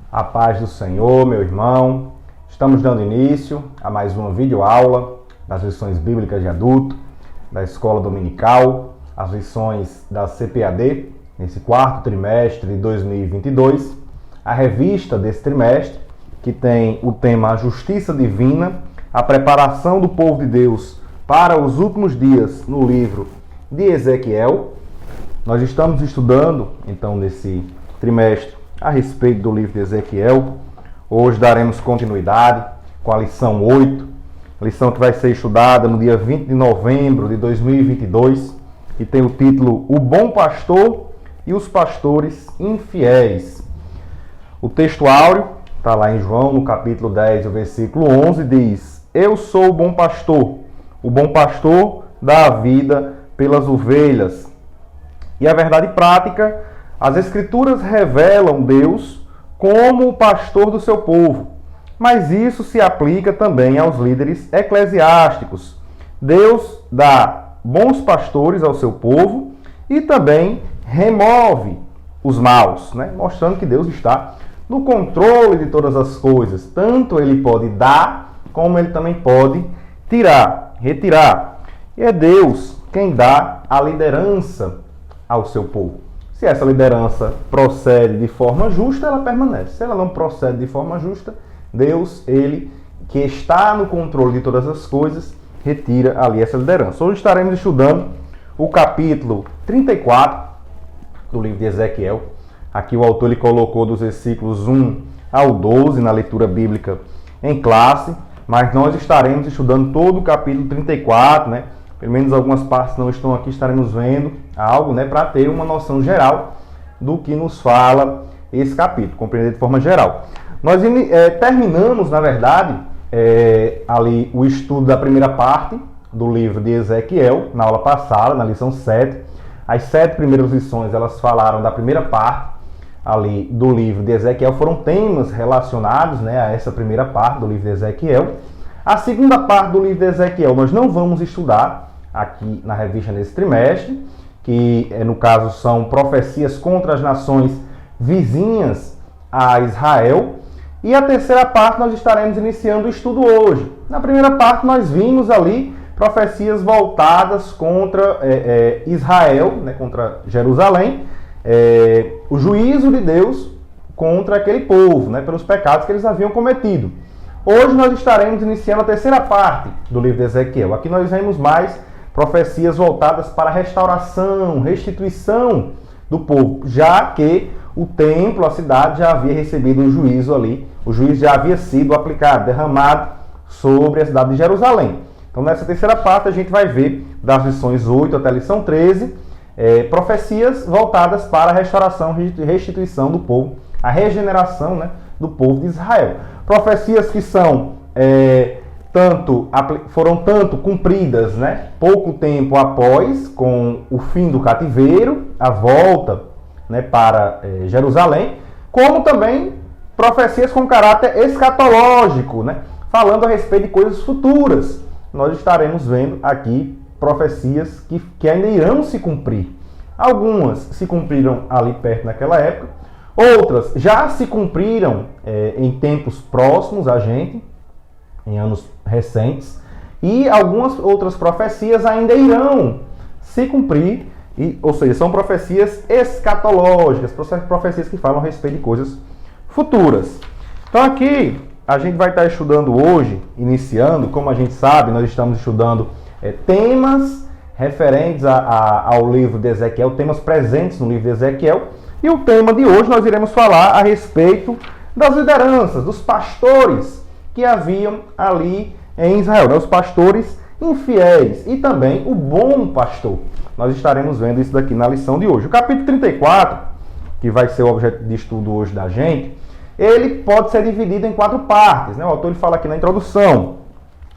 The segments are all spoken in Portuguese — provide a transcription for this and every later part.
A paz do Senhor, meu irmão. Estamos dando início a mais uma videoaula das lições bíblicas de adulto, da escola dominical, as lições da CPAD, nesse quarto trimestre de 2022. A revista desse trimestre, que tem o tema A Justiça Divina, a preparação do povo de Deus para os últimos dias no livro de Ezequiel. Nós estamos estudando, então, nesse trimestre, a respeito do livro de Ezequiel. Hoje daremos continuidade com a lição 8, lição que vai ser estudada no dia 20 de novembro de 2022, e tem o título O Bom Pastor e os Pastores Infiéis. O texto áureo está lá em João, no capítulo 10, o versículo 11, diz: Eu sou o bom pastor dá a vida pelas ovelhas. E a verdade prática, as Escrituras revelam Deus como o pastor do seu povo, mas isso se aplica também aos líderes eclesiásticos. Deus dá bons pastores ao seu povo e também remove os maus, mostrando que Deus está no controle de todas as coisas. Tanto Ele pode dar, como Ele também pode retirar. E é Deus quem dá a liderança ao seu povo. Se essa liderança procede de forma justa, ela permanece. Se ela não procede de forma justa, Deus, Ele, que está no controle de todas as coisas, retira ali essa liderança. Hoje estaremos estudando o capítulo 34 do livro de Ezequiel. Aqui o autor ele colocou dos versículos 1 ao 12 na leitura bíblica em classe, mas nós estaremos estudando todo o capítulo 34, Pelo menos algumas partes não estão aqui, estaremos vendo algo, para ter uma noção geral do que nos fala esse capítulo, compreender de forma geral. Nós terminamos, na verdade, ali o estudo da primeira parte do livro de Ezequiel, na aula passada, na lição 7. As 7 primeiras lições, elas falaram da primeira parte ali do livro de Ezequiel, foram temas relacionados, a essa primeira parte do livro de Ezequiel. A segunda parte do livro de Ezequiel nós não vamos estudar aqui na revista nesse trimestre, que no caso são profecias contra as nações vizinhas a Israel. E a terceira parte nós estaremos iniciando o estudo hoje. Na primeira parte nós vimos ali profecias voltadas contra Israel, contra Jerusalém, o juízo de Deus contra aquele povo, pelos pecados que eles haviam cometido. Hoje nós estaremos iniciando a terceira parte do livro de Ezequiel. Aqui nós vemos mais profecias voltadas para a restauração, restituição do povo, já que o templo, a cidade, já havia recebido um juízo ali. O juízo já havia sido aplicado, derramado sobre a cidade de Jerusalém. Então nessa terceira parte a gente vai ver das lições 8 até a lição 13, profecias voltadas para a restauração e restituição do povo, a regeneração do povo de Israel. Profecias que são foram tanto cumpridas pouco tempo após, com o fim do cativeiro, a volta para Jerusalém, como também profecias com caráter escatológico, falando a respeito de coisas futuras. Nós estaremos vendo aqui profecias que ainda irão se cumprir. Algumas se cumpriram ali perto naquela época, outras já se cumpriram em tempos próximos a gente, em anos recentes, e algumas outras profecias ainda irão se cumprir, ou seja, são profecias escatológicas, profecias que falam a respeito de coisas futuras. Então aqui a gente vai estar estudando hoje, iniciando, como a gente sabe, nós estamos estudando temas referentes ao livro de Ezequiel, temas presentes no livro de Ezequiel, e o tema de hoje nós iremos falar a respeito das lideranças, dos pastores que haviam ali em Israel, os pastores infiéis e também o bom pastor. Nós estaremos vendo isso daqui na lição de hoje. O capítulo 34, que vai ser o objeto de estudo hoje da gente, ele pode ser dividido em 4 partes. O autor ele fala aqui na introdução.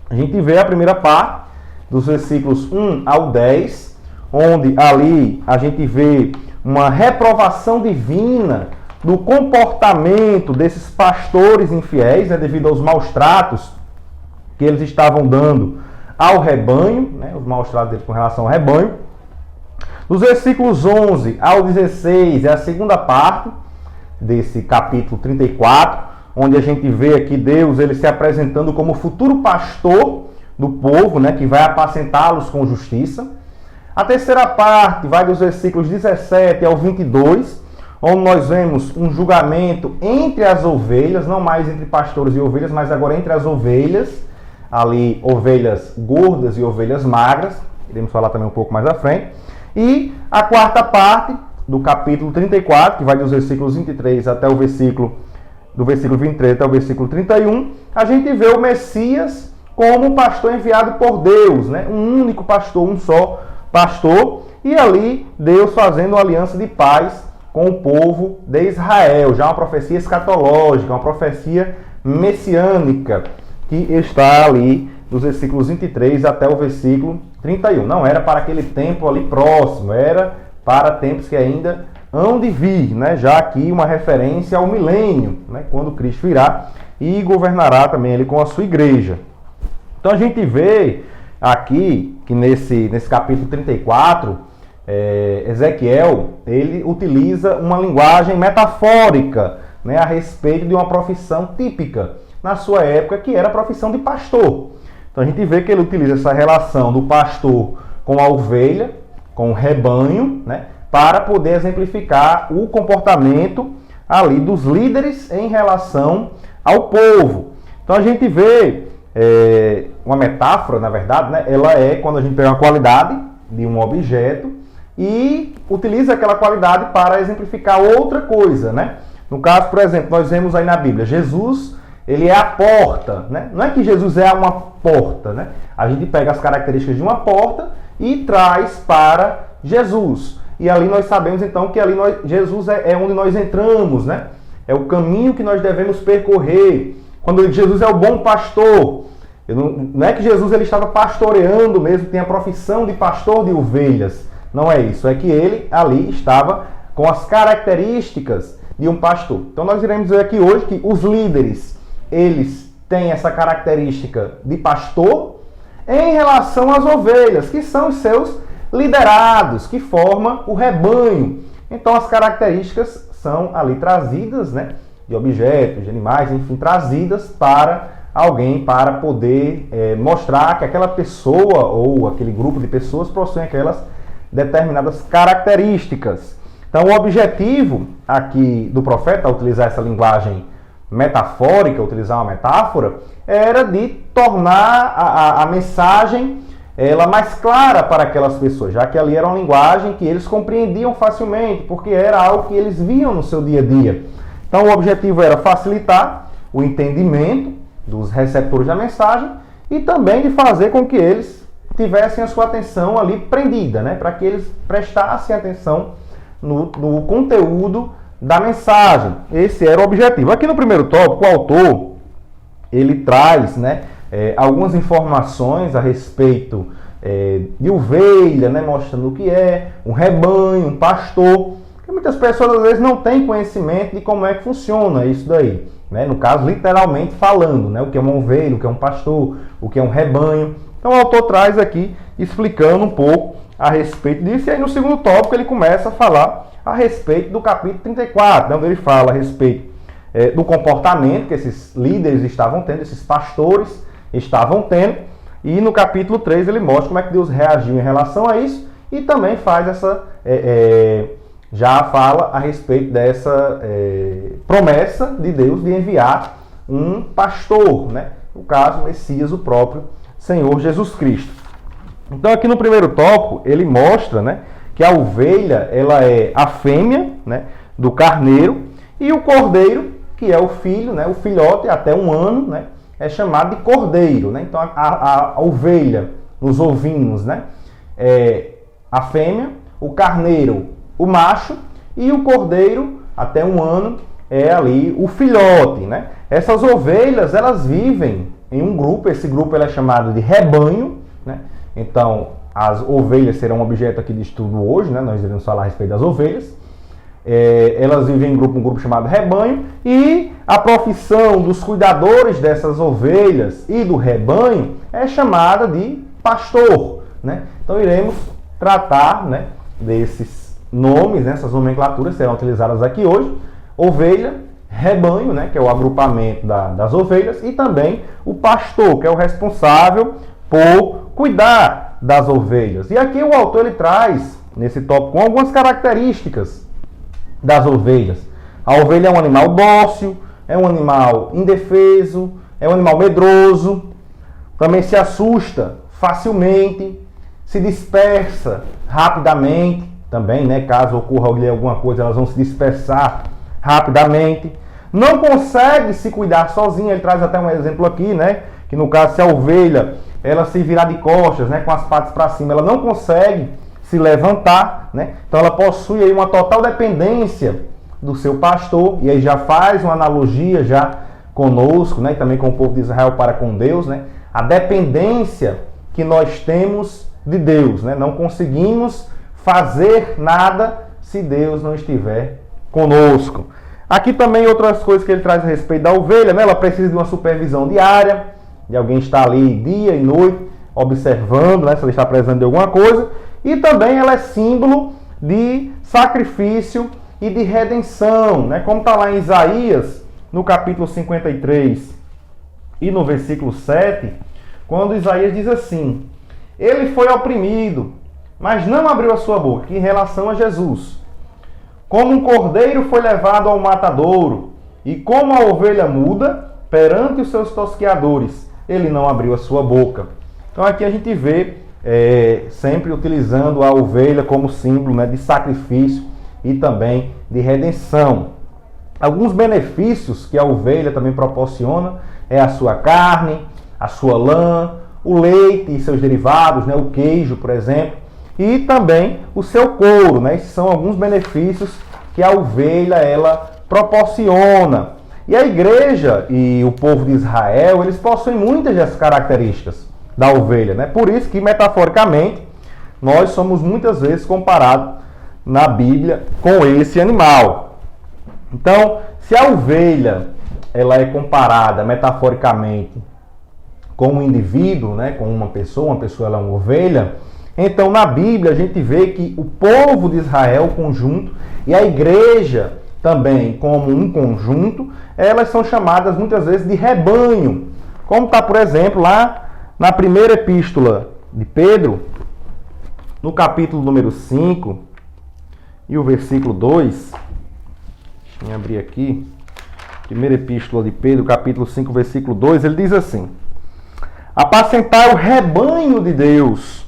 A gente vê a primeira parte, dos versículos 1 ao 10, onde ali a gente vê uma reprovação divina do comportamento desses pastores infiéis, devido aos maus tratos que eles estavam dando ao rebanho, os maus tratos deles com relação ao rebanho. Dos versículos 11 ao 16 é a segunda parte, desse capítulo 34, onde a gente vê aqui Deus ele se apresentando como futuro pastor do povo, né, que vai apacentá-los com justiça. A terceira parte vai dos versículos 17 ao 22, onde nós vemos um julgamento entre as ovelhas, não mais entre pastores e ovelhas, mas agora entre as ovelhas, ali ovelhas gordas e ovelhas magras, iremos falar também um pouco mais à frente. E a quarta parte do capítulo 34, que vai dos versículos 23 até o versículo, do versículo 23 até o versículo 31, a gente vê o Messias como pastor enviado por Deus, né? Um único pastor, um só pastor, e ali Deus fazendo uma aliança de paz com o povo de Israel, já uma profecia escatológica, uma profecia messiânica, que está ali dos versículos 23 até o versículo 31. Não era para aquele tempo ali próximo, era para tempos que ainda hão de vir, né? Já aqui uma referência ao milênio, né? Quando Cristo virá e governará também ele com a sua igreja. Então a gente vê aqui que nesse capítulo 34, Ezequiel ele utiliza uma linguagem metafórica, né, a respeito de uma profissão típica na sua época, que era a profissão de pastor. Então a gente vê que ele utiliza essa relação do pastor com a ovelha, com o rebanho, né, para poder exemplificar o comportamento ali dos líderes em relação ao povo. Então a gente vê uma metáfora, na verdade, né, ela é quando a gente pega uma qualidade de um objeto e utiliza aquela qualidade para exemplificar outra coisa, né? No caso, por exemplo, nós vemos aí na Bíblia, Jesus, ele é a porta, né? Não é que Jesus é uma porta, né? A gente pega as características de uma porta e traz para Jesus. E ali nós sabemos então que ali Jesus é onde nós entramos, né? É o caminho que nós devemos percorrer. Quando Jesus é o bom pastor, não é que Jesus ele estava pastoreando mesmo, tem a profissão de pastor de ovelhas. Não é isso, é que ele ali estava com as características de um pastor. Então nós iremos ver aqui hoje que os líderes, eles têm essa característica de pastor em relação às ovelhas, que são os seus liderados, que formam o rebanho. Então as características são ali trazidas, né, de objetos, de animais, enfim, trazidas para alguém, para poder mostrar que aquela pessoa ou aquele grupo de pessoas possuem aquelas determinadas características. Então o objetivo aqui do profeta, ao utilizar essa linguagem metafórica, utilizar uma metáfora, era de tornar a mensagem ela mais clara para aquelas pessoas, já que ali era uma linguagem que eles compreendiam facilmente, porque era algo que eles viam no seu dia a dia. Então o objetivo era facilitar o entendimento dos receptores da mensagem e também de fazer com que eles tivessem a sua atenção ali prendida, né? Para que eles prestassem atenção no conteúdo da mensagem. Esse era o objetivo. Aqui no primeiro tópico, o autor ele traz, né, algumas informações a respeito de ovelha, né, mostrando o que é um rebanho, um pastor. Porque muitas pessoas às vezes não têm conhecimento de como é que funciona isso daí, né? No caso, literalmente falando, né, o que é uma ovelha, o que é um pastor, o que é um rebanho. Então o autor traz aqui explicando um pouco a respeito disso. E aí no segundo tópico ele começa a falar a respeito do capítulo 34, né, onde ele fala a respeito do comportamento que esses líderes estavam tendo, esses pastores estavam tendo. E no capítulo 3 ele mostra como é que Deus reagiu em relação a isso e também faz essa... já fala a respeito dessa promessa de Deus de enviar um pastor, né? No caso, Messias, o próprio Senhor Jesus Cristo. Então aqui no primeiro tópico ele mostra, né, que a ovelha ela é a fêmea, né, do carneiro, e o cordeiro, que é o filho, né, o filhote até 1 ano, né, é chamado de cordeiro, né? Então a ovelha nos ovinos, né, é a fêmea, o carneiro o macho e o cordeiro até 1 ano é ali o filhote, né? Essas ovelhas elas vivem em um grupo, esse grupo ele é chamado de rebanho, né? Então as ovelhas serão um objeto aqui de estudo hoje, né? Nós iremos falar a respeito das ovelhas. Elas vivem em um grupo chamado rebanho, e a profissão dos cuidadores dessas ovelhas e do rebanho é chamada de pastor, né? Então iremos tratar, né, desses nomes, né, essas nomenclaturas serão utilizadas aqui hoje. ovelha, rebanho, né, que é o agrupamento das ovelhas, e também o pastor, que é o responsável por cuidar das ovelhas. E aqui o autor ele traz, nesse tópico, algumas características das ovelhas. A ovelha é um animal dócil, é um animal indefeso, é um animal medroso, também se assusta facilmente, se dispersa rapidamente, também, né, caso ocorra alguma coisa, elas vão se dispersar rapidamente. Não consegue se cuidar sozinha, ele traz até um exemplo aqui, né, que no caso se a ovelha ela se virar de costas, né, com as patas para cima, ela não consegue se levantar, né? Então ela possui aí uma total dependência do seu pastor, e aí já faz uma analogia já conosco, né, e também com o povo de Israel para com Deus, né? A dependência que nós temos de Deus, né? Não conseguimos fazer nada se Deus não estiver conosco. Aqui também outras coisas que ele traz a respeito da ovelha, né? Ela precisa de uma supervisão diária, de alguém estar ali dia e noite observando, né, se ela está precisando de alguma coisa. E também ela é símbolo de sacrifício e de redenção, né? Como está lá em Isaías, no capítulo 53 e no versículo 7, quando Isaías diz assim: ele foi oprimido, mas não abriu a sua boca, que em relação a Jesus. Como um cordeiro foi levado ao matadouro, e como a ovelha muda perante os seus tosqueadores, ele não abriu a sua boca. Então aqui a gente vê sempre utilizando a ovelha como símbolo, né, de sacrifício e também de redenção. Alguns benefícios que a ovelha também proporciona é a sua carne, a sua lã, o leite e seus derivados, né, o queijo, por exemplo, e também o seu couro, né? Esses são alguns benefícios que a ovelha ela proporciona. E a igreja e o povo de Israel, eles possuem muitas das características da ovelha, né? Por isso que, metaforicamente, nós somos muitas vezes comparados na Bíblia com esse animal. Então, se a ovelha ela é comparada metaforicamente com um indivíduo, né, com uma pessoa ela é uma ovelha, então na Bíblia a gente vê que o povo de Israel, o conjunto, e a igreja também como um conjunto, elas são chamadas muitas vezes de rebanho. Como está, por exemplo, lá na primeira epístola de Pedro, no capítulo número 5, e o versículo 2, deixa eu abrir aqui, primeira epístola de Pedro, capítulo 5, versículo 2, ele diz assim: apacentai o rebanho de Deus,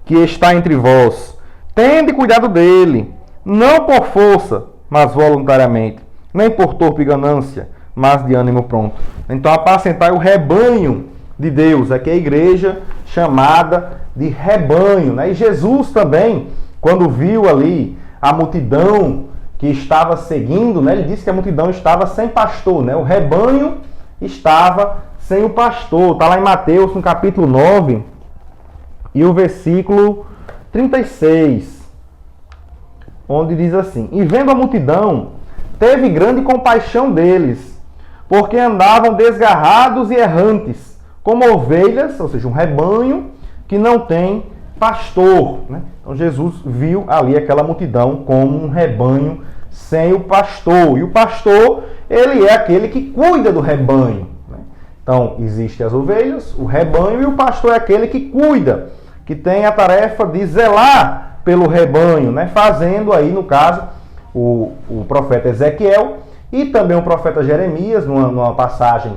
que está entre vós, tende cuidado dele, não por força, mas voluntariamente, nem por torpe ganância, mas de ânimo pronto. Então, apacentai o rebanho de Deus, aqui é a igreja chamada de rebanho, né? E Jesus também, quando viu ali a multidão que estava seguindo, né, ele disse que a multidão estava sem pastor, né? O rebanho estava sem o pastor. Está lá em Mateus, no capítulo 9, e o versículo 36, onde diz assim: e vendo a multidão, teve grande compaixão deles, porque andavam desgarrados e errantes, como ovelhas, ou seja, um rebanho que não tem pastor, né? Então Jesus viu ali aquela multidão como um rebanho sem o pastor. E o pastor, ele é aquele que cuida do rebanho, né? Então, existem as ovelhas, o rebanho, e o pastor é aquele que cuida, que tem a tarefa de zelar pelo rebanho, né? Fazendo aí, no caso, o profeta Ezequiel e também o profeta Jeremias, numa passagem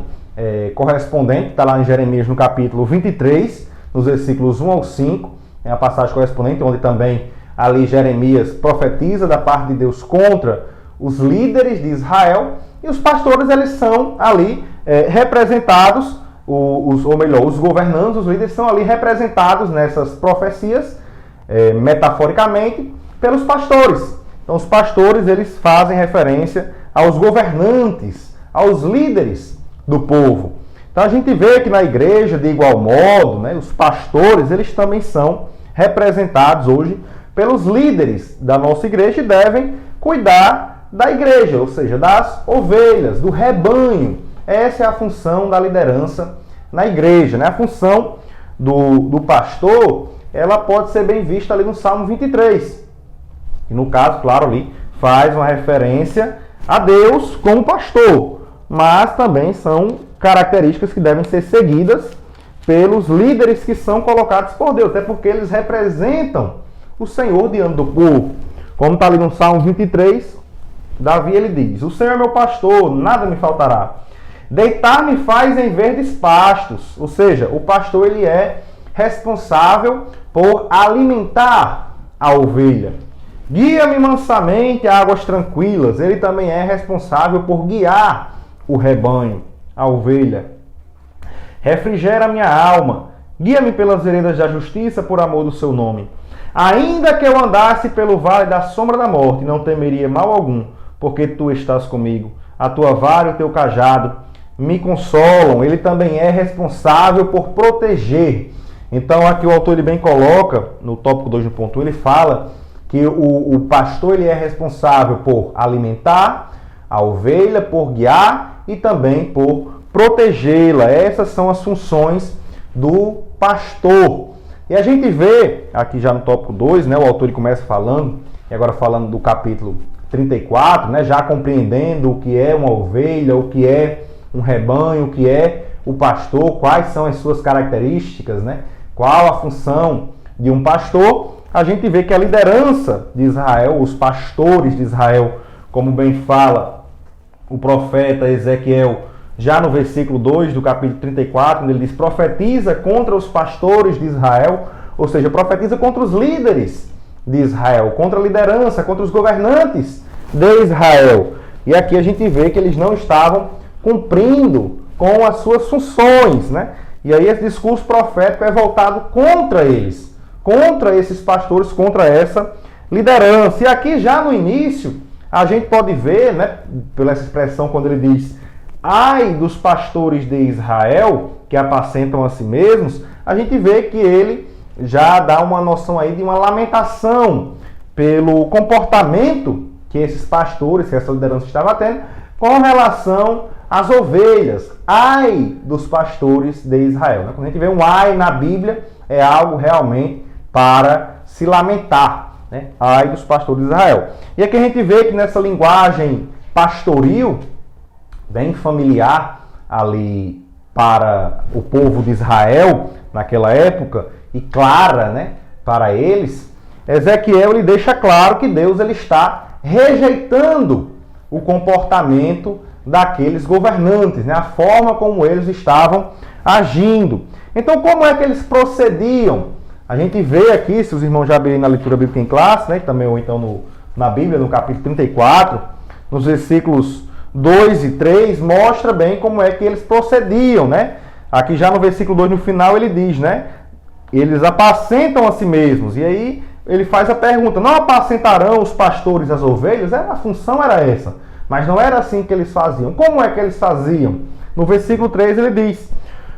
correspondente, está lá em Jeremias no capítulo 23, nos versículos 1 ao 5, é a passagem correspondente, onde também ali Jeremias profetiza da parte de Deus contra os líderes de Israel, e os pastores eles são ali representados, os governantes, os líderes são ali representados nessas profecias, metaforicamente, pelos pastores. Então os pastores eles fazem referência aos governantes, aos líderes do povo. Então a gente vê que na igreja, de igual modo, né, os pastores eles também são representados hoje pelos líderes da nossa igreja e devem cuidar da igreja, ou seja, das ovelhas, do rebanho. Essa é a função da liderança na igreja, né? A função do pastor, ela pode ser bem vista ali no Salmo 23. E no caso, claro, ali faz uma referência a Deus como pastor, mas também são características que devem ser seguidas pelos líderes que são colocados por Deus, até porque eles representam o Senhor diante do povo. Como está ali no Salmo 23, Davi ele diz: o Senhor é meu pastor, nada me faltará. Deitar-me faz em verdes pastos. Ou seja, o pastor ele é responsável por alimentar a ovelha. Guia-me mansamente a águas tranquilas. Ele também é responsável por guiar o rebanho, a ovelha. Refrigera minha alma. Guia-me pelas veredas da justiça por amor do seu nome. Ainda que eu andasse pelo vale da sombra da morte, não temeria mal algum, porque tu estás comigo. A tua vara e o teu cajado me consolam. Ele também é responsável por proteger. Então aqui o autor ele bem coloca, no tópico 2.1, ele fala que o pastor ele é responsável por alimentar a ovelha, por guiar e também por protegê-la. Essas são as funções do pastor. E a gente vê, aqui já no tópico 2, né, o autor ele começa falando, e agora falando do capítulo 34, né, já compreendendo o que é uma ovelha, o que é um rebanho, o que é o pastor, quais são as suas características, né, qual a função de um pastor. A gente vê que a liderança de Israel, os pastores de Israel, como bem fala o profeta Ezequiel, já no versículo 2 do capítulo 34, onde ele diz: profetiza contra os pastores de Israel, ou seja, profetiza contra os líderes de Israel, contra a liderança, contra os governantes de Israel. E aqui a gente vê que eles não estavam cumprindo com as suas funções, né? E aí esse discurso profético é voltado contra eles, contra esses pastores, contra essa liderança. E aqui já no início, a gente pode ver, né, pela essa expressão quando ele diz: ai dos pastores de Israel, que apacentam a si mesmos, a gente vê que ele já dá uma noção aí de uma lamentação pelo comportamento que esses pastores, que essa liderança estava tendo, com relação às ovelhas. Ai dos pastores de Israel. Quando a gente vê um ai na Bíblia, é algo realmente para se lamentar, né? Ai dos pastores de Israel. E aqui a gente vê que nessa linguagem pastoril, bem familiar ali para o povo de Israel naquela época, e clara, né, para eles, Ezequiel lhe deixa claro que Deus ele está rejeitando o comportamento daqueles governantes, né, a forma como eles estavam agindo. Então, como é que eles procediam? A gente vê aqui, se os irmãos já abrirem na leitura bíblica em classe, né, também ou então na Bíblia, no capítulo 34, nos versículos 2 e 3, mostra bem como é que eles procediam, né? Aqui já no versículo 2, no final, ele diz, né? Eles apacentam a si mesmos. E aí ele faz a pergunta: não apacentarão os pastores as ovelhas? A função era essa. Mas não era assim que eles faziam. Como é que eles faziam? No versículo 3 ele diz: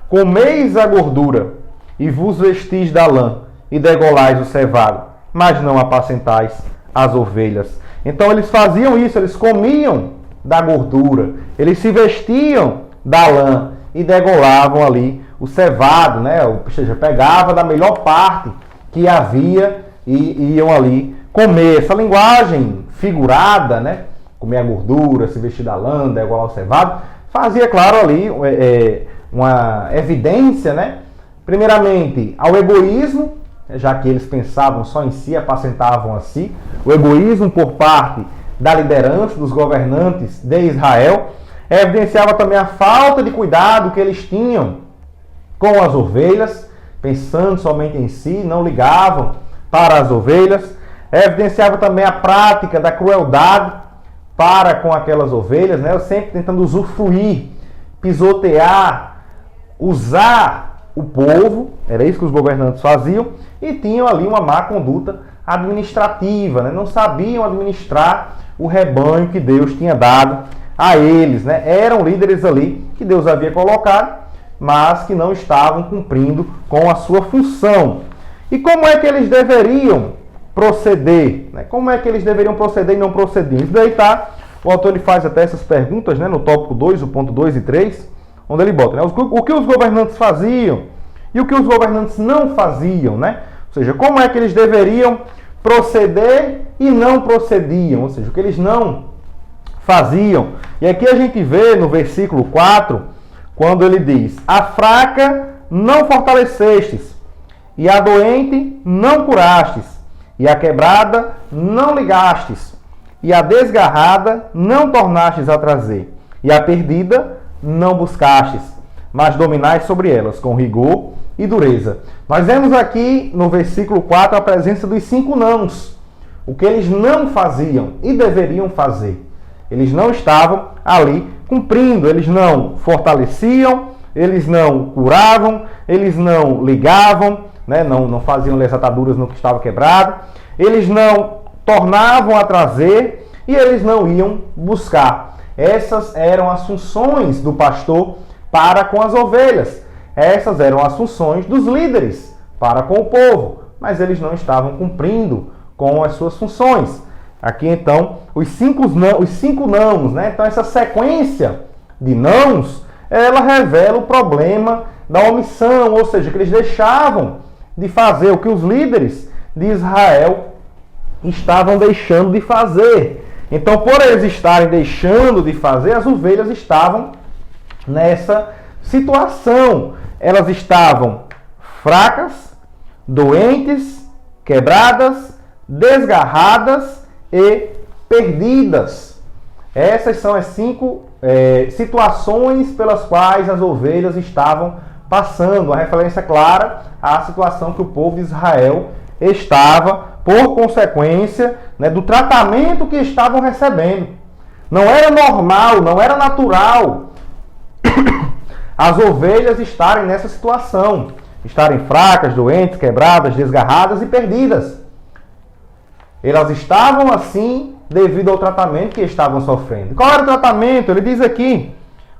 comeis a gordura e vos vestis da lã e degolais o cevado, mas não apacentais as ovelhas. Então eles faziam isso, eles comiam da gordura, eles se vestiam da lã e degolavam ali o cevado, né? Ou seja, pegava da melhor parte que havia e iam ali comer. Essa linguagem figurada, né? Comer a gordura, se vestir da lã, degolar o cevado, fazia, claro, ali uma evidência, né? Primeiramente, ao egoísmo, já que eles pensavam só em si, apacentavam a si, o egoísmo por parte da liderança, dos governantes de Israel, evidenciava também a falta de cuidado que eles tinham com as ovelhas, pensando somente em si, não ligavam para as ovelhas, evidenciava também a prática da crueldade para com aquelas ovelhas, né? Sempre tentando usufruir, pisotear, usar o povo, era isso que os governantes faziam, e tinham ali uma má conduta administrativa, né? Não sabiam administrar o rebanho que Deus tinha dado a eles, né? Eram líderes ali que Deus havia colocado, mas que não estavam cumprindo com a sua função. E como é que eles deveriam proceder? Né? Como é que eles deveriam proceder e não procediam? Isso daí tá, o autor ele faz até essas perguntas, né, no tópico 2, o ponto 2 e 3, onde ele bota, né, o que os governantes faziam e o que os governantes não faziam, né? Ou seja, como é que eles deveriam proceder e não procediam, ou seja, o que eles não faziam. E aqui a gente vê no versículo 4, quando ele diz: a fraca não fortalecestes, e a doente não curastes, e a quebrada não ligastes, e a desgarrada não tornastes a trazer, e a perdida não buscastes, mas dominais sobre elas com rigor e dureza. Nós vemos aqui no versículo 4 a presença dos 5 nãos. O que eles não faziam e deveriam fazer. Eles não estavam ali cumprindo, eles não fortaleciam, eles não curavam, eles não ligavam, né? não faziam as ataduras no que estava quebrado, eles não tornavam a trazer e eles não iam buscar. Essas eram as funções do pastor para com as ovelhas. Essas eram as funções dos líderes para com o povo, mas eles não estavam cumprindo com as suas funções. Aqui então, os cinco nãos, né? Então essa sequência de nãos, ela revela o problema da omissão, ou seja, que eles deixavam de fazer o que os líderes de Israel estavam deixando de fazer. Então, por eles estarem deixando de fazer, as ovelhas estavam nessa situação. Elas estavam fracas, doentes, quebradas, desgarradas e perdidas. Essas são as 5 situações pelas quais as ovelhas estavam passando. Uma referência clara à situação que o povo de Israel estava, por consequência, né, do tratamento que estavam recebendo. Não era normal, não era natural as ovelhas estarem nessa situação, estarem fracas, doentes, quebradas, desgarradas e perdidas. Elas estavam assim devido ao tratamento que estavam sofrendo. Qual era o tratamento? Ele diz aqui: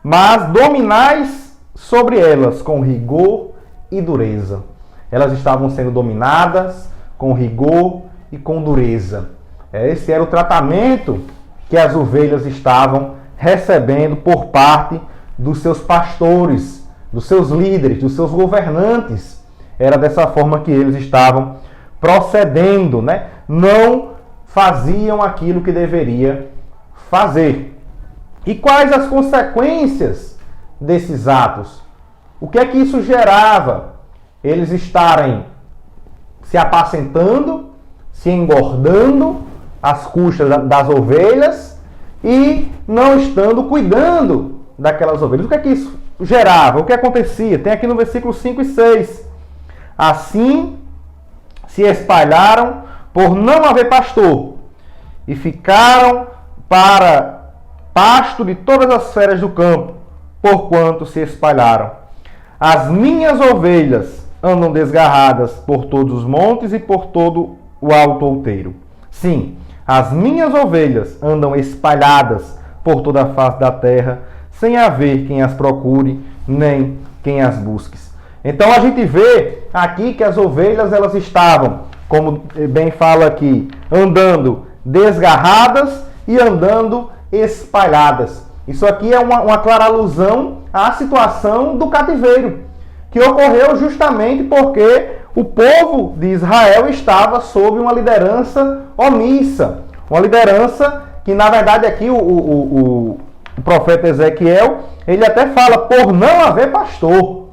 mas dominais sobre elas com rigor e dureza. Elas estavam sendo dominadas com rigor e com dureza. Esse era o tratamento que as ovelhas estavam recebendo por parte dos seus pastores, dos seus líderes, dos seus governantes. Era dessa forma que eles estavam procedendo, né? Não faziam aquilo que deveria fazer. E quais as consequências desses atos? O que é que isso gerava? Eles estarem se apacentando, se engordando às custas das ovelhas e não estando cuidando daquelas ovelhas. O que é que isso gerava? O que acontecia? Tem aqui no versículo 5 e 6. Assim se espalharam por não haver pastor e ficaram para pasto de todas as feras do campo, porquanto se espalharam. As minhas ovelhas andam desgarradas por todos os montes e por todo o alto outeiro. Sim, as minhas ovelhas andam espalhadas por toda a face da terra, sem haver quem as procure, nem quem as busque. Então a gente vê aqui que as ovelhas elas estavam, como bem fala aqui, andando desgarradas e andando espalhadas. Isso aqui é uma clara alusão à situação do cativeiro, que ocorreu justamente porque o povo de Israel estava sob uma liderança omissa. Uma liderança que, na verdade, aqui o profeta Ezequiel, ele até fala, por não haver pastor.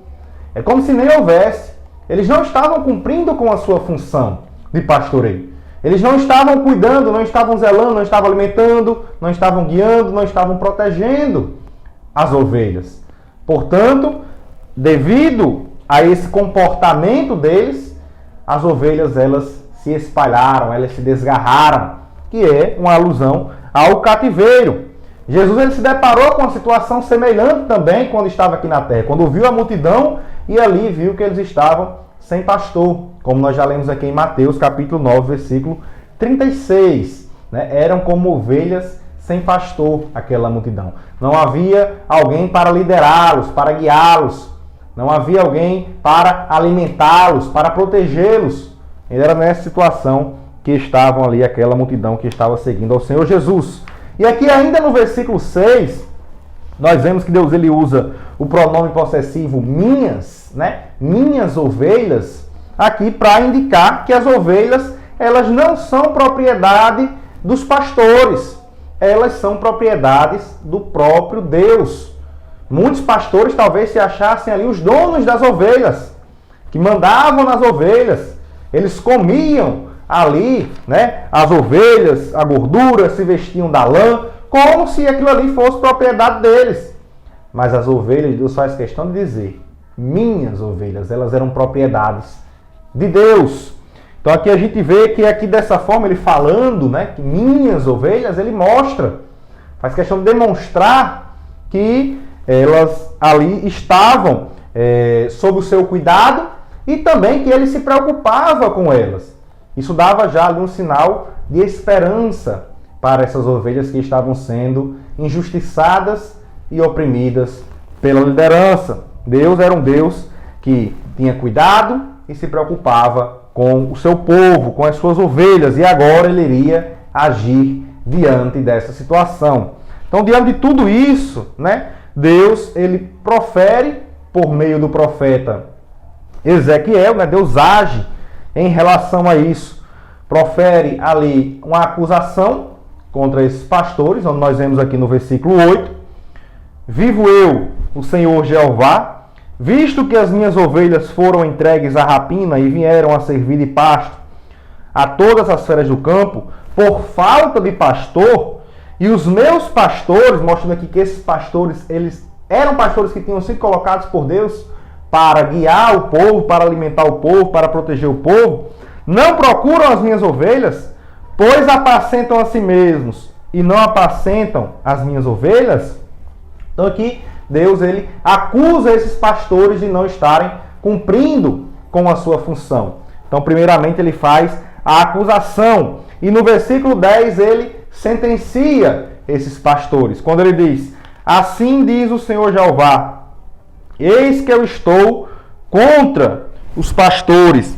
É como se nem houvesse. Eles não estavam cumprindo com a sua função de pastoreio. Eles não estavam cuidando, não estavam zelando, não estavam alimentando, não estavam guiando, não estavam protegendo as ovelhas. Portanto, devido a esse comportamento deles, as ovelhas elas se espalharam, elas se desgarraram, que é uma alusão ao cativeiro. Jesus ele se deparou com uma situação semelhante também quando estava aqui na terra, quando viu a multidão e ali viu que eles estavam sem pastor, como nós já lemos aqui em Mateus capítulo 9, versículo 36. Né? Eram como ovelhas sem pastor aquela multidão. Não havia alguém para liderá-los, para guiá-los. Não havia alguém para alimentá-los, para protegê-los. Era nessa situação que estavam ali aquela multidão que estava seguindo ao Senhor Jesus. E aqui ainda no versículo 6, nós vemos que Deus ele usa o pronome possessivo minhas, né? Minhas ovelhas, aqui para indicar que as ovelhas elas não são propriedade dos pastores. elas são propriedades do próprio Deus. Muitos pastores talvez se achassem ali os donos das ovelhas, que mandavam nas ovelhas. Eles comiam ali, né, as ovelhas, a gordura, se vestiam da lã, como se aquilo ali fosse propriedade deles. Mas as ovelhas, Deus faz questão de dizer, minhas ovelhas, elas eram propriedades de Deus. Então aqui a gente vê que aqui dessa forma, ele falando, né, que minhas ovelhas, ele mostra, faz questão de demonstrar que elas ali estavam sob o seu cuidado e também que ele se preocupava com elas. Isso dava já ali um sinal de esperança para essas ovelhas que estavam sendo injustiçadas e oprimidas pela liderança. Deus era um Deus que tinha cuidado e se preocupava com o seu povo, com as suas ovelhas, e agora ele iria agir diante dessa situação. Então, diante de tudo isso, né, Deus ele profere por meio do profeta Ezequiel, né, Deus age em relação a isso. Profere ali uma acusação contra esses pastores, onde nós vemos aqui no versículo 8. Vivo eu, o Senhor Jeová, visto que as minhas ovelhas foram entregues à rapina e vieram a servir de pasto a todas as feras do campo, por falta de pastor, e os meus pastores, mostrando aqui que esses pastores, eles eram pastores que tinham sido colocados por Deus para guiar o povo, para alimentar o povo, para proteger o povo, não procuram as minhas ovelhas, pois apacentam a si mesmos e não apacentam as minhas ovelhas. Então aqui Deus ele acusa esses pastores de não estarem cumprindo com a sua função. Então primeiramente ele faz a acusação e no versículo 10 ele sentencia esses pastores. Quando ele diz, assim diz o Senhor Jeová, eis que eu estou contra os pastores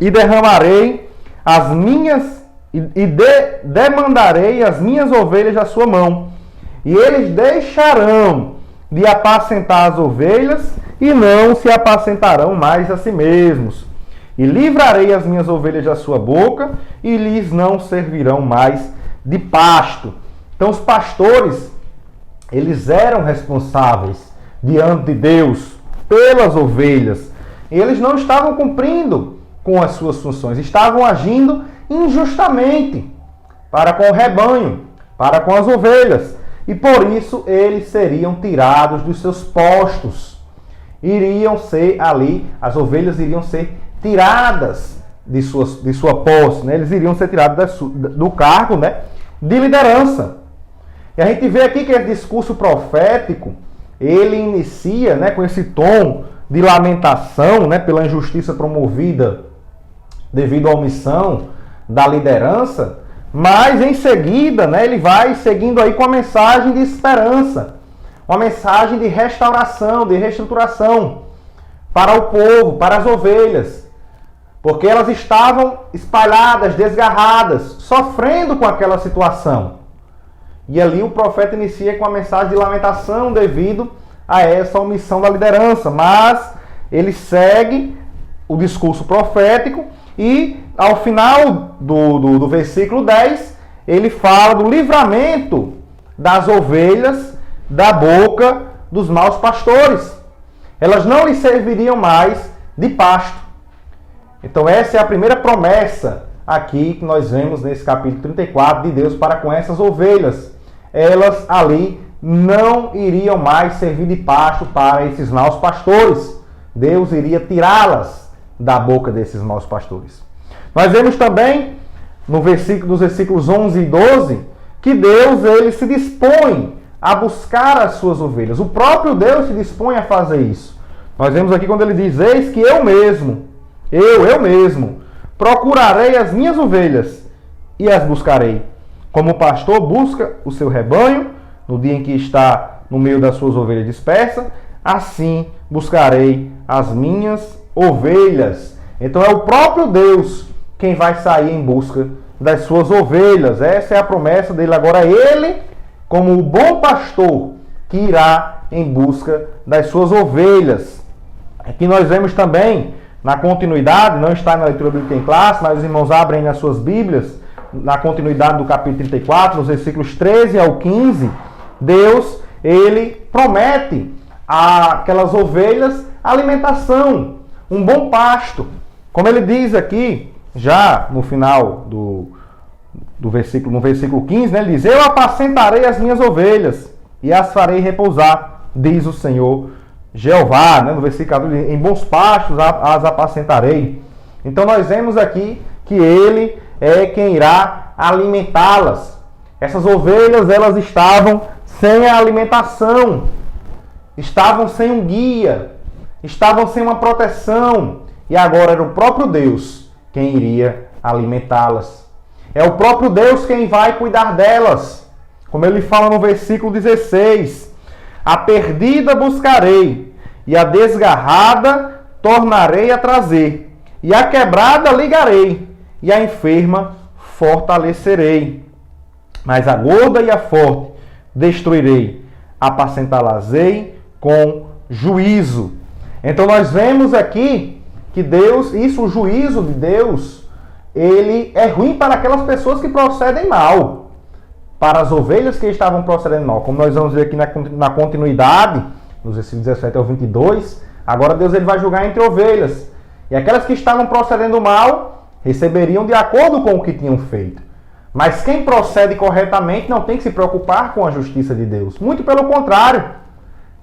e derramarei as minhas demandarei as minhas ovelhas da sua mão, e eles deixarão de apacentar as ovelhas e não se apacentarão mais a si mesmos. E livrarei as minhas ovelhas da sua boca e lhes não servirão mais de pasto. Então os pastores, eles eram responsáveis diante de Deus pelas ovelhas. E eles não estavam cumprindo com as suas funções, estavam agindo injustamente para com o rebanho, para com as ovelhas. E por isso eles seriam tirados dos seus postos. Iriam ser ali, as ovelhas iriam ser tiradas de sua posse, né? Eles iriam ser tirados do cargo, né, de liderança. E a gente vê aqui que esse discurso profético, ele inicia, né, com esse tom de lamentação, né, pela injustiça promovida devido à omissão da liderança, mas em seguida, né, ele vai seguindo aí com a mensagem de esperança, uma mensagem de restauração, de reestruturação para o povo, para as ovelhas, porque elas estavam espalhadas, desgarradas, sofrendo com aquela situação. E ali o profeta inicia com a mensagem de lamentação devido a essa omissão da liderança, mas ele segue o discurso profético e ao final do versículo 10, ele fala do livramento das ovelhas da boca dos maus pastores. Elas não lhes serviriam mais de pasto. Então essa é a primeira promessa aqui que nós vemos nesse capítulo 34 de Deus para com essas ovelhas. Elas ali não iriam mais servir de pasto para esses maus pastores. Deus iria tirá-las da boca desses maus pastores. Nós vemos também nos versículos 11 e 12 que Deus ele se dispõe a buscar as suas ovelhas. O próprio Deus se dispõe a fazer isso. Nós vemos aqui quando ele diz, eis que eu mesmo, procurarei as minhas ovelhas e as buscarei. Como o pastor busca o seu rebanho no dia em que está no meio das suas ovelhas dispersas, assim buscarei as minhas ovelhas. Então é o próprio Deus quem vai sair em busca das suas ovelhas. Essa é a promessa dele. Agora ele, como o bom pastor, que irá em busca das suas ovelhas. Aqui nós vemos também, na continuidade, não está na leitura bíblica em classe, mas os irmãos abrem nas suas Bíblias, na continuidade do capítulo 34, nos versículos 13 ao 15, Deus, ele promete àquelas ovelhas alimentação, um bom pasto. Como ele diz aqui, já no final no versículo 15, né, ele diz: eu apacentarei as minhas ovelhas e as farei repousar, diz o Senhor Jeová, né, no versículo 14, em bons pastos as apacentarei. Então nós vemos aqui que ele é quem irá alimentá-las. Essas ovelhas, elas estavam sem a alimentação, estavam sem um guia, estavam sem uma proteção, e agora era o próprio Deus quem iria alimentá-las. É o próprio Deus quem vai cuidar delas. Como ele fala no versículo 16: a perdida buscarei, e a desgarrada tornarei a trazer, e a quebrada ligarei, e a enferma fortalecerei. Mas a gorda e a forte destruirei, apacentá-las-ei com juízo. Então nós vemos aqui que Deus, o juízo de Deus, ele é ruim para aquelas pessoas que procedem mal, para as ovelhas que estavam procedendo mal. Como nós vamos ver aqui na continuidade, nos versículos 17 ao 22, agora Deus ele vai julgar entre ovelhas. E aquelas que estavam procedendo mal receberiam de acordo com o que tinham feito. Mas quem procede corretamente não tem que se preocupar com a justiça de Deus. Muito pelo contrário.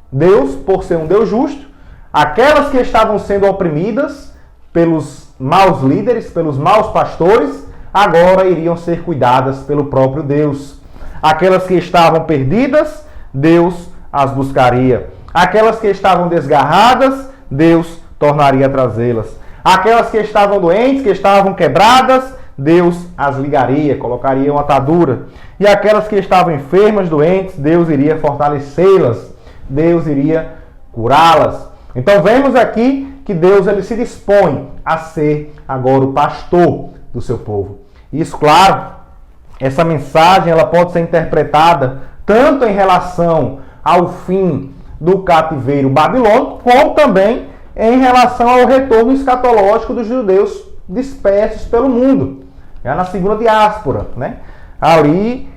Deus, por ser um Deus justo, aquelas que estavam sendo oprimidas pelos maus líderes, pelos maus pastores, agora iriam ser cuidadas pelo próprio Deus. Aquelas que estavam perdidas, Deus as buscaria. Aquelas que estavam desgarradas, Deus tornaria a trazê-las. Aquelas que estavam doentes, que estavam quebradas, Deus as ligaria, colocaria uma atadura. E aquelas que estavam enfermas, doentes, Deus iria fortalecê-las. Deus iria curá-las. Então vemos aqui que Deus ele se dispõe a ser agora o pastor do seu povo. Isso, claro, essa mensagem ela pode ser interpretada tanto em relação ao fim do cativeiro babilônico, como também em relação ao retorno escatológico dos judeus dispersos pelo mundo, já na segunda diáspora, né? Ali,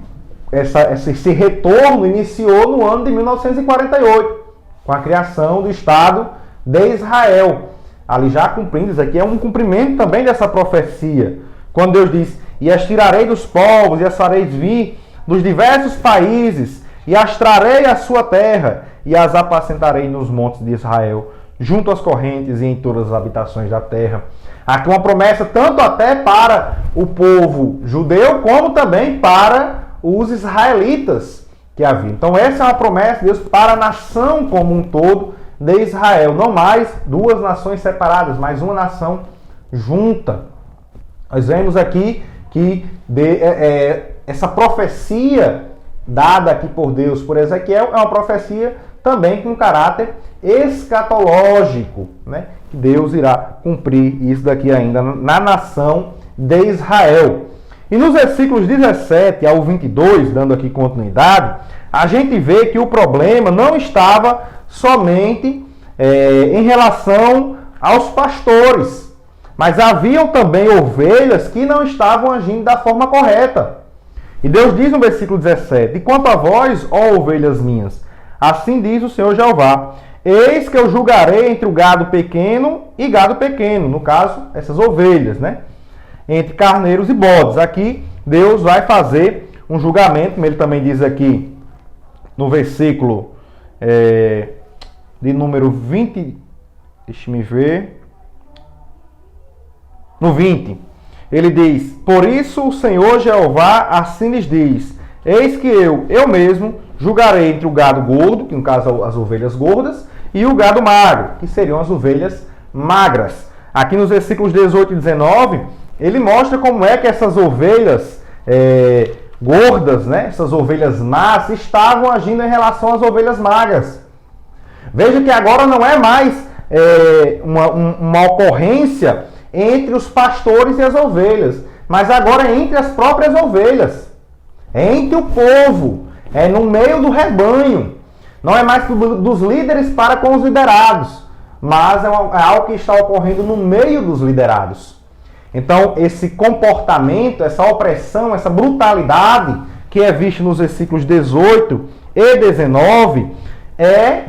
esse retorno iniciou no ano de 1948, com a criação do Estado de Israel. Ali já cumprindo, isso aqui é um cumprimento também dessa profecia. Quando Deus diz: e as tirarei dos povos, e as farei vir dos diversos países, e as trarei à sua terra, e as apacentarei nos montes de Israel, junto às correntes e em todas as habitações da terra. Aqui uma promessa tanto até para o povo judeu, como também para os israelitas que havia. Então essa é uma promessa de Deus para a nação como um todo de Israel. Não mais duas nações separadas, mas uma nação junta. Nós vemos aqui que essa profecia dada aqui por Deus por Ezequiel é uma profecia também com caráter escatológico, né? Deus irá cumprir isso daqui ainda na nação de Israel. E nos versículos 17 ao 22, dando aqui continuidade, a gente vê que o problema não estava somente em relação aos pastores, mas haviam também ovelhas que não estavam agindo da forma correta. E Deus diz no versículo 17: e quanto a vós, ó ovelhas minhas, assim diz o Senhor Jeová: eis que eu julgarei entre o gado pequeno e gado pequeno, no caso, essas ovelhas, né? Entre carneiros e bodes. Aqui Deus vai fazer um julgamento, como ele também diz aqui no versículo de número 20, deixa-me ver, no 20, ele diz: por isso o Senhor Jeová assim lhes diz: eis que eu mesmo julgarei entre o gado gordo, que no caso as ovelhas gordas, e o gado magro, que seriam as ovelhas magras. Aqui nos versículos 18 e 19, ele mostra como é que essas ovelhas gordas, né, essas ovelhas más, estavam agindo em relação às ovelhas magras. Veja que agora não é mais uma ocorrência entre os pastores e as ovelhas, mas agora é entre as próprias ovelhas, é entre o povo, é no meio do rebanho. Não é mais dos líderes para com os liderados, mas é algo que está ocorrendo no meio dos liderados. Então, esse comportamento, essa opressão, essa brutalidade que é vista nos versículos 18 e 19 é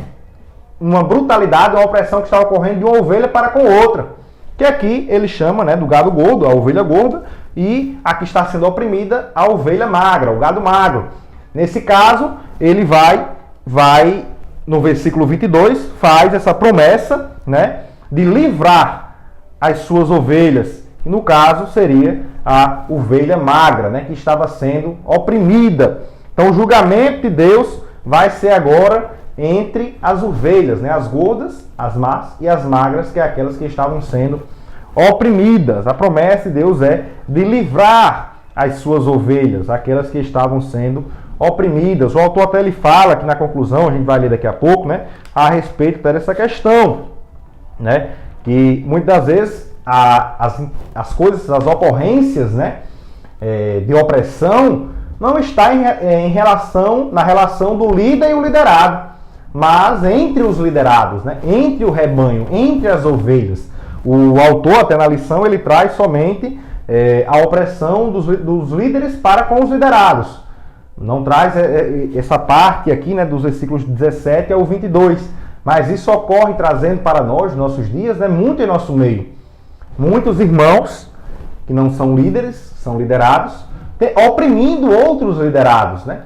uma brutalidade, uma opressão que está ocorrendo de uma ovelha para com outra. Que aqui ele chama, né, do gado gordo, a ovelha gorda, e aqui está sendo oprimida a ovelha magra, o gado magro. Nesse caso, ele vai no versículo 22, faz essa promessa, né, de livrar as suas ovelhas. E no caso, seria a ovelha magra, né, que estava sendo oprimida. Então, o julgamento de Deus vai ser agora entre as ovelhas, né, as gordas, as más e as magras, que é aquelas que estavam sendo oprimidas. A promessa de Deus é de livrar as suas ovelhas, aquelas que estavam sendo oprimidas. O autor até ele fala aqui na conclusão, a gente vai ler daqui a pouco, né, a respeito dessa questão, né, que muitas das vezes as coisas, as ocorrências, né, de opressão não está na relação do líder e o liderado, mas entre os liderados, né, entre o rebanho, entre as ovelhas. O autor, até na lição, ele traz somente a opressão dos líderes para com os liderados. Não traz essa parte aqui, né, dos versículos 17 ao 22. Mas isso ocorre trazendo para nós, nos nossos dias, né, muito em nosso meio. Muitos irmãos que não são líderes, são liderados, oprimindo outros liderados, né?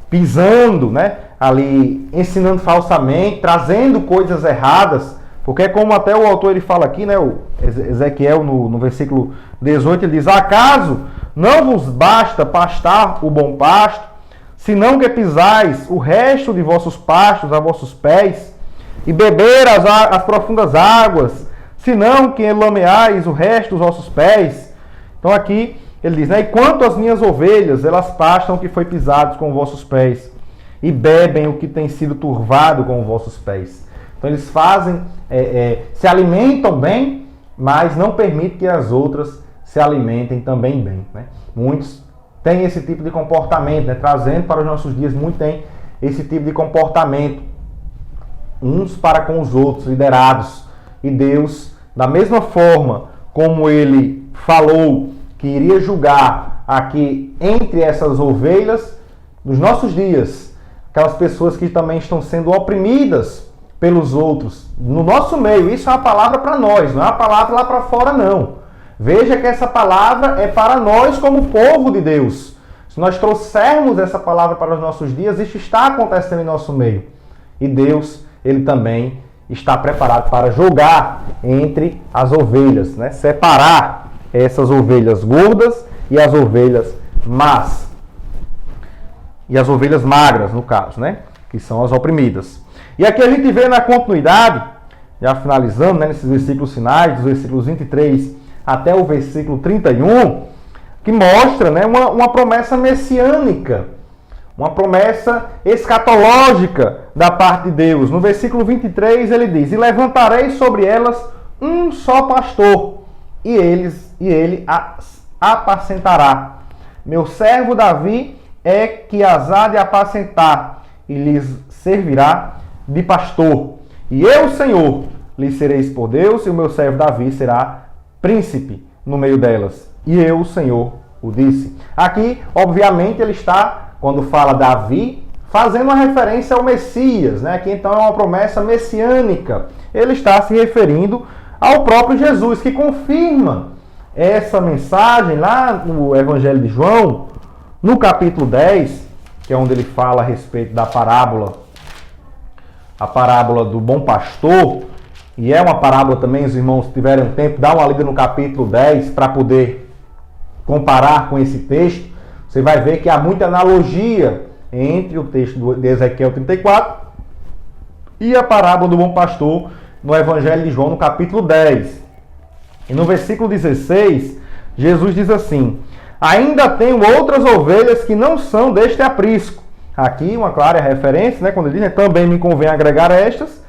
Pisando, né, ali, ensinando falsamente, trazendo coisas erradas, porque como até o autor ele fala aqui, né, o Ezequiel no versículo 18, ele diz: acaso não vos basta pastar o bom pasto, senão que pisais o resto de vossos pastos a vossos pés, e beber as profundas águas, senão que lameais o resto dos vossos pés? Então aqui ele diz, né, e quanto às minhas ovelhas, elas pastam o que foi pisado com os vossos pés, e bebem o que tem sido turvado com os vossos pés. Então eles fazem, se alimentam bem, mas não permitem que as outras se alimentem também bem, né? Muitos têm esse tipo de comportamento, né? Trazendo para os nossos dias, muitos têm esse tipo de comportamento, uns para com os outros, liderados. E Deus, da mesma forma como ele falou que iria julgar aqui entre essas ovelhas, nos nossos dias, aquelas pessoas que também estão sendo oprimidas pelos outros, no nosso meio. Isso é uma palavra para nós, não é uma palavra lá para fora, não. Veja que essa palavra é para nós como povo de Deus. Se nós trouxermos essa palavra para os nossos dias, isso está acontecendo em nosso meio. E Deus, ele também está preparado para julgar entre as ovelhas, né? Separar essas ovelhas gordas e as ovelhas más. E as ovelhas magras, no caso, né? Que são as oprimidas. E aqui a gente vê na continuidade, já finalizando, né, nesses versículos finais, dos versículos 23 até o versículo 31, que mostra, né, uma promessa messiânica, uma promessa escatológica da parte de Deus. No versículo 23 ele diz: e levantarei sobre elas um só pastor, e ele as apacentará. Meu servo Davi é que as há de apacentar, e lhes servirá de pastor. E eu, Senhor, lhe sereis por Deus, e o meu servo Davi será príncipe no meio delas. E eu, Senhor, o disse. Aqui, obviamente, ele está, quando fala Davi, fazendo uma referência ao Messias, né? Aqui, então, é uma promessa messiânica. Ele está se referindo ao próprio Jesus, que confirma essa mensagem lá no Evangelho de João, no capítulo 10, que é onde ele fala a respeito da parábola, a parábola do bom pastor. E é uma parábola também, os irmãos tiverem tempo, dá uma lida no capítulo 10 para poder comparar com esse texto. Você vai ver que há muita analogia entre o texto de Ezequiel 34 e a parábola do bom pastor no Evangelho de João, no capítulo 10. E no versículo 16, Jesus diz assim: ainda tenho outras ovelhas que não são deste aprisco. Aqui uma clara referência, né, quando ele diz, né, também me convém agregar estas,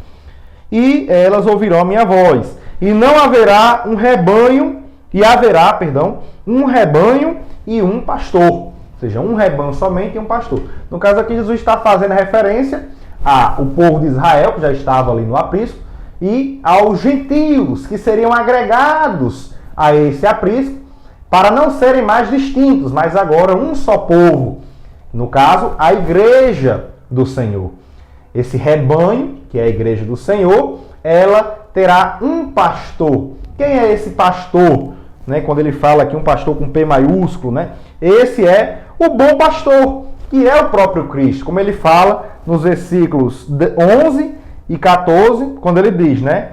e elas ouvirão a minha voz. E não haverá um rebanho, e haverá, perdão, um rebanho e um pastor. Ou seja, um rebanho somente e um pastor. No caso aqui, Jesus está fazendo referência ao povo de Israel, que já estava ali no aprisco, e aos gentios, que seriam agregados a esse aprisco, para não serem mais distintos, mas agora um só povo. No caso, a igreja do Senhor. Esse rebanho, que é a igreja do Senhor, ela terá um pastor. Quem é esse pastor? Né? Quando ele fala aqui um pastor com P maiúsculo, né? Esse é o bom pastor, que é o próprio Cristo. Como ele fala nos versículos 11 e 14, quando ele diz, né?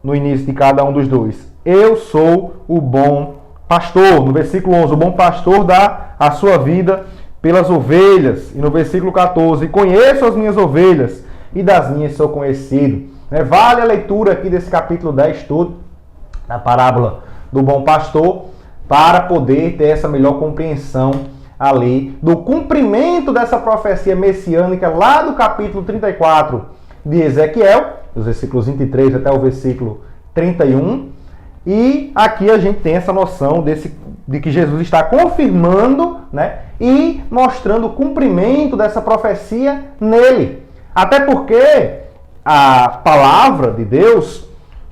No início de cada um dos dois: eu sou o bom pastor. No versículo 11, o bom pastor dá a sua vida pelas ovelhas. E no versículo 14, conheço as minhas ovelhas e das minhas sou conhecido. Vale a leitura aqui desse capítulo 10 todo, da parábola do bom pastor, para poder ter essa melhor compreensão ali do cumprimento dessa profecia messiânica lá do capítulo 34 de Ezequiel, os versículos 23 até o versículo 31. E aqui a gente tem essa noção de que Jesus está confirmando, né, e mostrando o cumprimento dessa profecia nele. Até porque a palavra de Deus,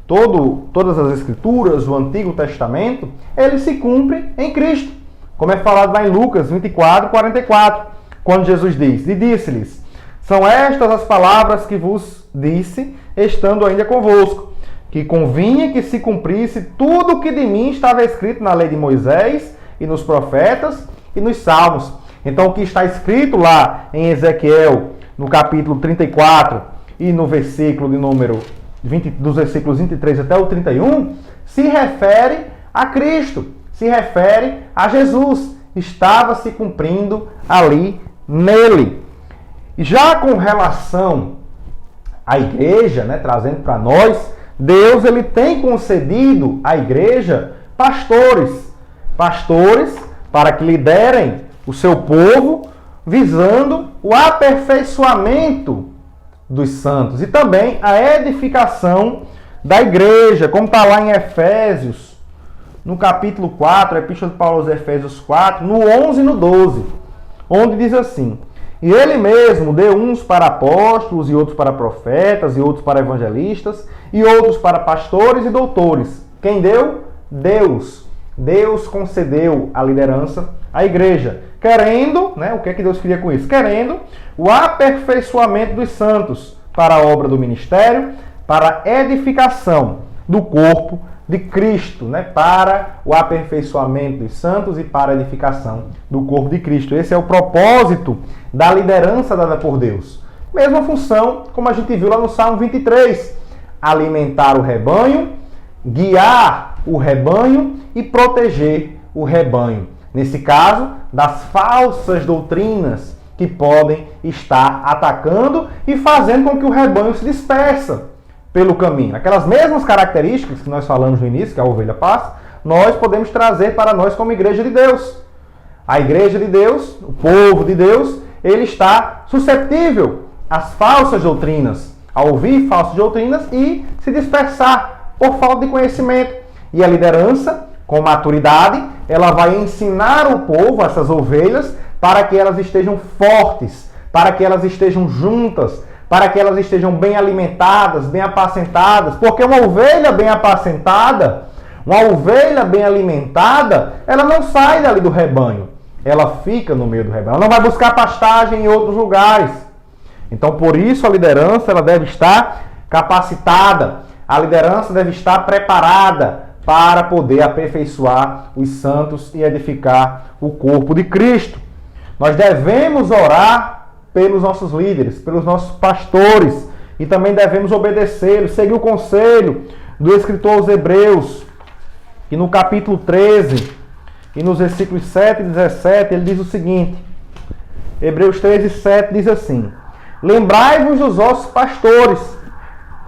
todas as escrituras, o Antigo Testamento, ele se cumpre em Cristo. Como é falado lá em Lucas 24, 44, quando Jesus diz: e disse-lhes, são estas as palavras que vos disse, estando ainda convosco, que convinha que se cumprisse tudo o que de mim estava escrito na lei de Moisés e nos profetas e nos salmos. Então, o que está escrito lá em Ezequiel, no capítulo 34 e no versículo de número 20, dos versículos 23 até o 31, se refere a Cristo, se refere a Jesus. Estava se cumprindo ali nele. E já com relação à igreja, né, trazendo para nós, Deus ele tem concedido à igreja pastores para que liderem o seu povo, visando o aperfeiçoamento dos santos e também a edificação da igreja, como está lá em Efésios, no capítulo 4, a Epístola de Paulo aos Efésios 4, no 11 e no 12, onde diz assim: e ele mesmo deu uns para apóstolos, e outros para profetas, e outros para evangelistas, e outros para pastores e doutores. Quem deu? Deus. Deus concedeu a liderança à igreja, querendo, né, o que é que Deus queria com isso? Querendo o aperfeiçoamento dos santos para a obra do ministério, para a edificação do corpo de Cristo, né, para o aperfeiçoamento dos santos e para a edificação do corpo de Cristo. Esse é o propósito da liderança dada por Deus. Mesma função, como a gente viu lá no Salmo 23, alimentar o rebanho, guiar o rebanho e proteger o rebanho. Nesse caso, das falsas doutrinas que podem estar atacando e fazendo com que o rebanho se dispersa pelo caminho. Aquelas mesmas características que nós falamos no início, que a ovelha passa, nós podemos trazer para nós como igreja de Deus. A igreja de Deus, o povo de Deus, ele está suscetível às falsas doutrinas, a ouvir falsas doutrinas e se dispersar por falta de conhecimento. E a liderança, com maturidade, ela vai ensinar o povo, essas ovelhas, para que elas estejam fortes, para que elas estejam juntas, para que elas estejam bem alimentadas, bem apacentadas. Porque uma ovelha bem apacentada, uma ovelha bem alimentada, ela não sai dali do rebanho. Ela fica no meio do rebanho. Ela não vai buscar pastagem em outros lugares. Então, por isso, a liderança ela deve estar capacitada. A liderança deve estar preparada para poder aperfeiçoar os santos e edificar o corpo de Cristo. Nós devemos orar pelos nossos líderes, pelos nossos pastores, e também devemos obedecê-los, seguir o conselho do escritor aos Hebreus, e no capítulo 13, e nos versículos 7 e 17, ele diz o seguinte: Hebreus 13, 7 diz assim: lembrai-vos dos vossos pastores,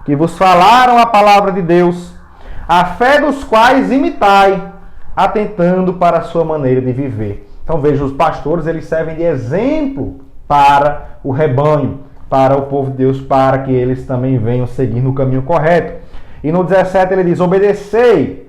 que vos falaram a palavra de Deus, a fé dos quais imitai, atentando para a sua maneira de viver. Então veja, os pastores eles servem de exemplo para o rebanho, para o povo de Deus, para que eles também venham seguir no caminho correto. E no 17 ele diz: obedecei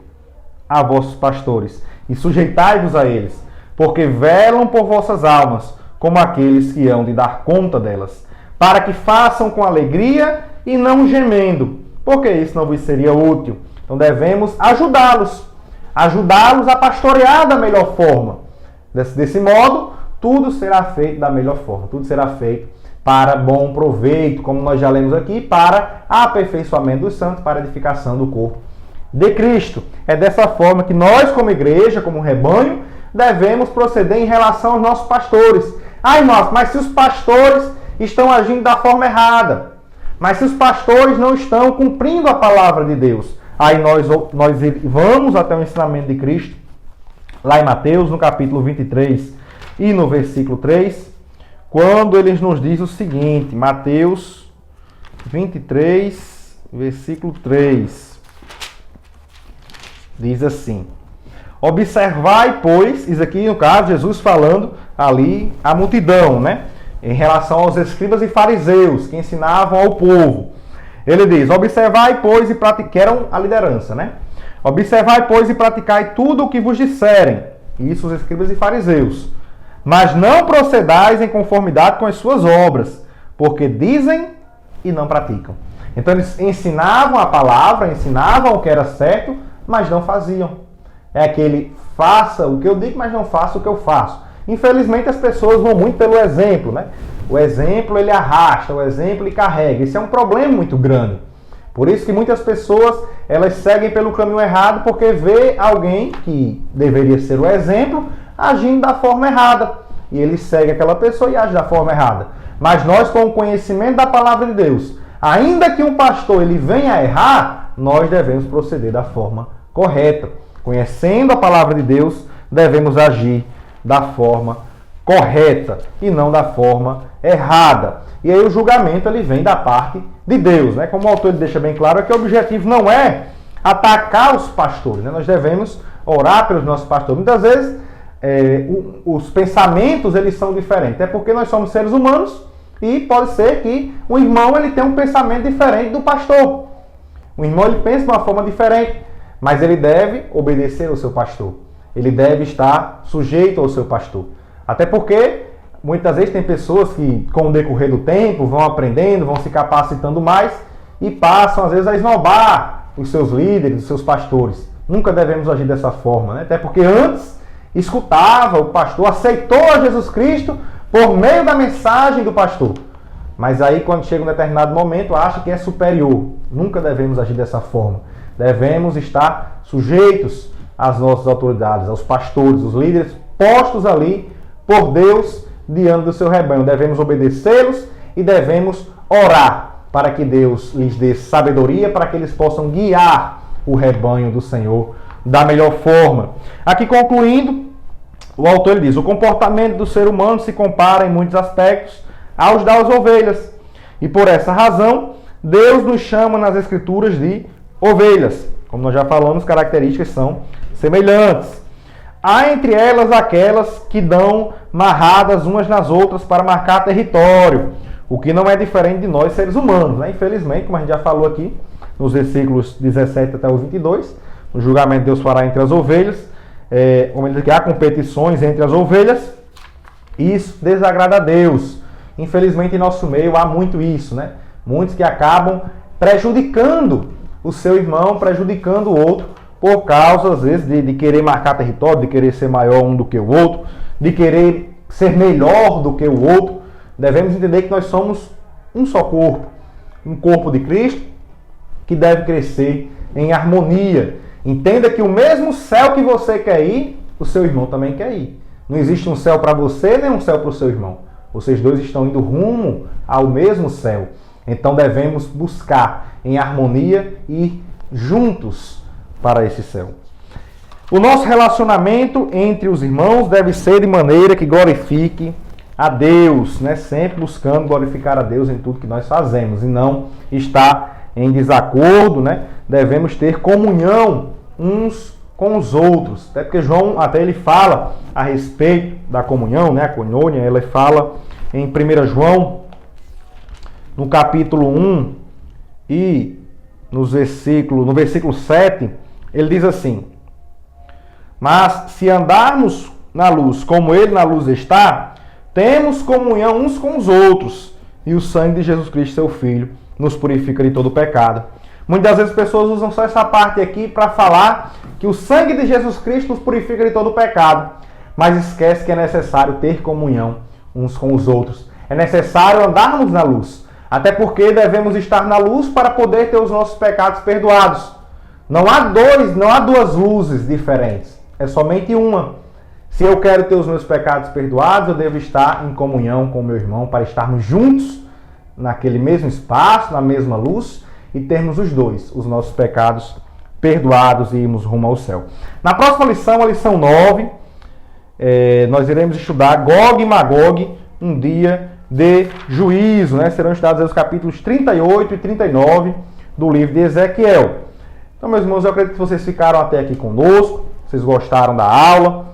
a vossos pastores e sujeitai-vos a eles, porque velam por vossas almas, como aqueles que hão de dar conta delas, para que façam com alegria e não gemendo, porque isso não vos seria útil. Então devemos ajudá-los ajudá-los a pastorear da melhor forma. Desse modo, tudo será feito da melhor forma, tudo será feito para bom proveito, como nós já lemos aqui, para aperfeiçoamento dos santos, para edificação do corpo de Cristo. É dessa forma que nós, como igreja, como rebanho, devemos proceder em relação aos nossos pastores. Ai, irmãos, mas se os pastores estão agindo da forma errada, mas se os pastores não estão cumprindo a palavra de Deus, aí nós vamos até o ensinamento de Cristo, lá em Mateus, no capítulo 23 e no versículo 3, quando ele nos diz o seguinte, Mateus 23, versículo 3, diz assim: observai, pois, isso aqui no caso, Jesus falando ali a multidão, né? Em relação aos escribas e fariseus que ensinavam ao povo. Ele diz, observai, pois, e pratiquai, eram a liderança, né? Observai, pois, e praticai tudo o que vos disserem. Isso os escribas e fariseus. Mas não procedais em conformidade com as suas obras, porque dizem e não praticam. Então eles ensinavam a palavra, ensinavam o que era certo, mas não faziam. É aquele, faça o que eu digo, mas não faça o que eu faço. Infelizmente as pessoas vão muito pelo exemplo, né? O exemplo ele arrasta, o exemplo ele carrega. Isso é um problema muito grande. Por isso que muitas pessoas elas seguem pelo caminho errado porque vê alguém que deveria ser o exemplo agindo da forma errada. E ele segue aquela pessoa e age da forma errada. Mas nós, com o conhecimento da palavra de Deus, ainda que um pastor ele venha a errar, nós devemos proceder da forma correta. Conhecendo a palavra de Deus, devemos agir da forma correta e não da forma errada. E aí o julgamento ele vem da parte de Deus, né? Como o autor ele deixa bem claro, é que o objetivo não é atacar os pastores, né? Nós devemos orar pelos nossos pastores. Muitas vezes os pensamentos eles são diferentes. É porque nós somos seres humanos e pode ser que um irmão ele tenha um pensamento diferente do pastor. O irmão ele pensa de uma forma diferente, mas ele deve obedecer ao seu pastor. Ele deve estar sujeito ao seu pastor. Até porque muitas vezes tem pessoas que, com o decorrer do tempo, vão aprendendo, vão se capacitando mais e passam, às vezes, a esnobar os seus líderes, os seus pastores. Nunca devemos agir dessa forma, né? Até porque antes escutava o pastor, aceitou a Jesus Cristo por meio da mensagem do pastor. Mas aí, quando chega um determinado momento, acha que é superior. Nunca devemos agir dessa forma. Devemos estar sujeitos às nossas autoridades, aos pastores, os líderes postos ali por Deus diante do seu rebanho. Devemos obedecê-los e devemos orar para que Deus lhes dê sabedoria, para que eles possam guiar o rebanho do Senhor da melhor forma. Aqui concluindo, o autor ele diz, o comportamento do ser humano se compara em muitos aspectos aos das ovelhas. E por essa razão, Deus nos chama nas Escrituras de ovelhas. Como nós já falamos, características são semelhantes. Há entre elas aquelas que dão marradas umas nas outras para marcar território, o que não é diferente de nós seres humanos, né? Infelizmente, como a gente já falou aqui, nos versículos 17 até o 22, no julgamento Deus fará entre as ovelhas, como ele diz que há competições entre as ovelhas, e isso desagrada a Deus. Infelizmente, em nosso meio há muito isso, né? Muitos que acabam prejudicando o seu irmão, prejudicando o outro, por causa, às vezes, de querer marcar território, de querer ser maior um do que o outro, de querer ser melhor do que o outro. Devemos entender que nós somos um só corpo, um corpo de Cristo, que deve crescer em harmonia. Entenda que o mesmo céu que você quer ir, o seu irmão também quer ir. Não existe um céu para você, nem um céu para o seu irmão. Vocês dois estão indo rumo ao mesmo céu. Então devemos buscar em harmonia e juntos para esse céu. O nosso relacionamento entre os irmãos deve ser de maneira que glorifique a Deus, né? Sempre buscando glorificar a Deus em tudo que nós fazemos e não estar em desacordo, né? Devemos ter comunhão uns com os outros. Até porque João, até ele fala a respeito da comunhão, né? A coinônia, ele fala em 1 João, no capítulo 1 e no versículo 7, ele diz assim: mas se andarmos na luz como ele na luz está, temos comunhão uns com os outros, e o sangue de Jesus Cristo, seu Filho, nos purifica de todo pecado. Muitas vezes as pessoas usam só essa parte aqui para falar que o sangue de Jesus Cristo nos purifica de todo o pecado, mas esquece que é necessário ter comunhão uns com os outros. É necessário andarmos na luz, até porque devemos estar na luz para poder ter os nossos pecados perdoados. Não há duas luzes diferentes, é somente uma. Se eu quero ter os meus pecados perdoados, eu devo estar em comunhão com o meu irmão para estarmos juntos naquele mesmo espaço, na mesma luz, e termos os dois, os nossos pecados perdoados e irmos rumo ao céu. Na próxima lição, a lição 9, nós iremos estudar Gog e Magog, um dia de juízo, né? Serão estudados os capítulos 38 e 39 do livro de Ezequiel. Então, meus irmãos, eu acredito que vocês ficaram até aqui conosco, vocês gostaram da aula.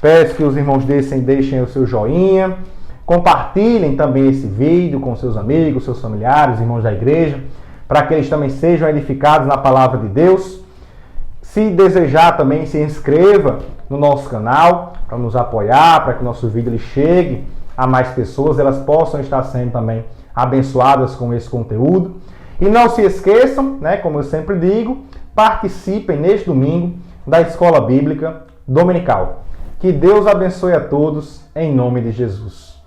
Peço que os irmãos deixem o seu joinha, compartilhem também esse vídeo com seus amigos, seus familiares, irmãos da igreja, para que eles também sejam edificados na palavra de Deus. Se desejar também, se inscreva no nosso canal para nos apoiar, para que o nosso vídeo ele chegue a mais pessoas, elas possam estar sendo também abençoadas com esse conteúdo. E não se esqueçam, né, como eu sempre digo, participem neste domingo da Escola Bíblica Dominical. Que Deus abençoe a todos, em nome de Jesus.